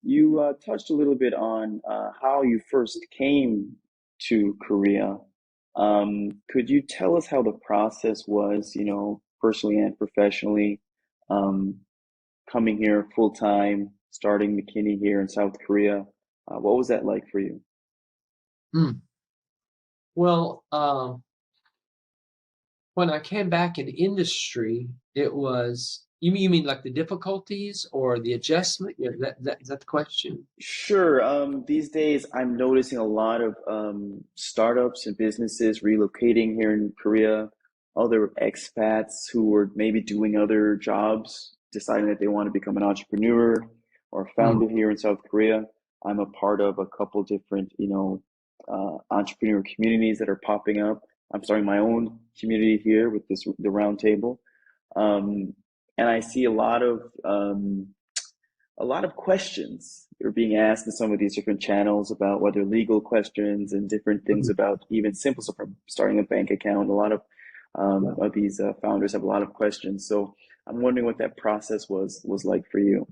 you touched a little bit on how you first came to Korea. Could you tell us how the process was, personally and professionally, um, coming here full time, starting McKinney here in South Korea? What was that like for you? Hmm. Well, when I came back in industry, it was you mean like the difficulties or the adjustment? Yeah, that is that the question? Sure. These days, I'm noticing a lot of startups and businesses relocating here in Korea. Other expats who were maybe doing other jobs, deciding that they want to become an entrepreneur or Hmm. founder here in South Korea. I'm a part of a couple different, entrepreneur communities that are popping up. I'm starting my own community here with the round table. Um, and I see a lot of questions are being asked in some of these different channels about whether legal questions and different things Hmm. about even simple stuff from starting a bank account. A lot Yeah. of these founders have a lot of questions. So I'm wondering what that process was like for you.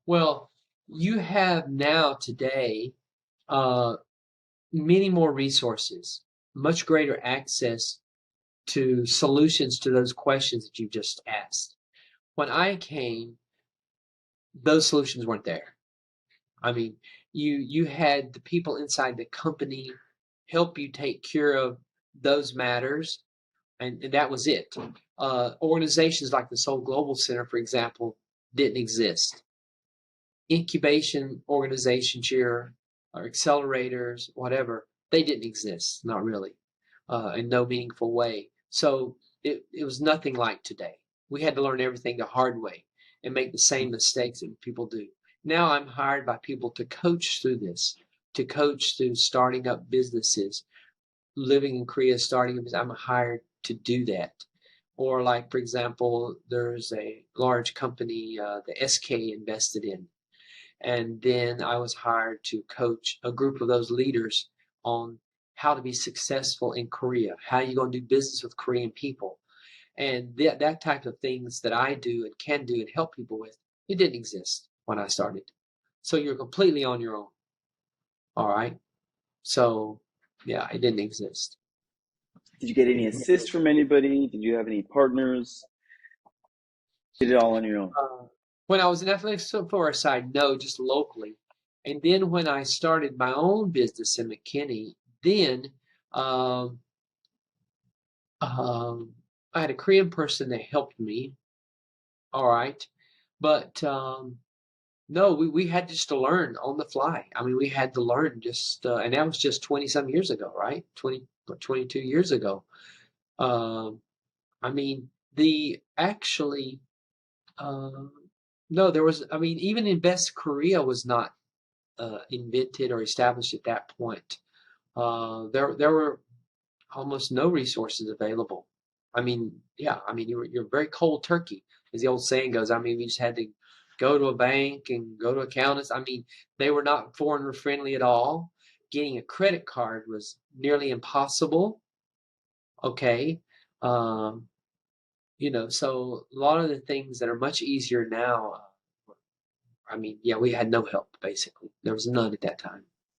Well, you have now today uh, many more resources, much greater access to solutions to those questions that you just asked. When I came, those solutions weren't there. I mean, you had the people inside the company help you take care of those matters, and that was it. Organizations like the Seoul Global Center, for example, didn't exist. Incubation organizations here, or accelerators, whatever, they didn't exist, not really, in no meaningful way. So it was nothing like today. We had to learn everything the hard way and make the same mistakes that people do. Now I'm hired by people to coach through this, to coach through starting up businesses, living in Korea, starting a business. I'm hired to do that. Or like, for example, there's a large company, the SK invested in, and then I was hired to coach a group of those leaders on how to be successful in Korea, how you going to do business with Korean people. And that type of things that I do and can do and help people with, it didn't exist when I started. So you're completely on your own. All right. So yeah, it didn't exist. Did you get any assist from anybody? Did you have any partners? Did it all on your own? Uh, when I was in athletics for a side, no, just locally. And then when I started my own business in McKinney, then um, Um, I had a Korean person that helped me, all right, but no, we had just to learn on the fly. I mean, we had to learn just, and that was just 20 some years ago, right? 22 years ago. Um, I mean, the actually, uh, no, there was, I mean, even Invest Korea was not invented or established at that point. There were almost no resources available. I mean, yeah, I mean, you're very cold turkey, as the old saying goes. I mean, we just had to go to a bank and go to accountants. I mean, they were not foreigner friendly at all. Getting a credit card was nearly impossible. Okay. Um, so a lot of the things that are much easier now, I mean, yeah, we had no help basically. There was none at that time.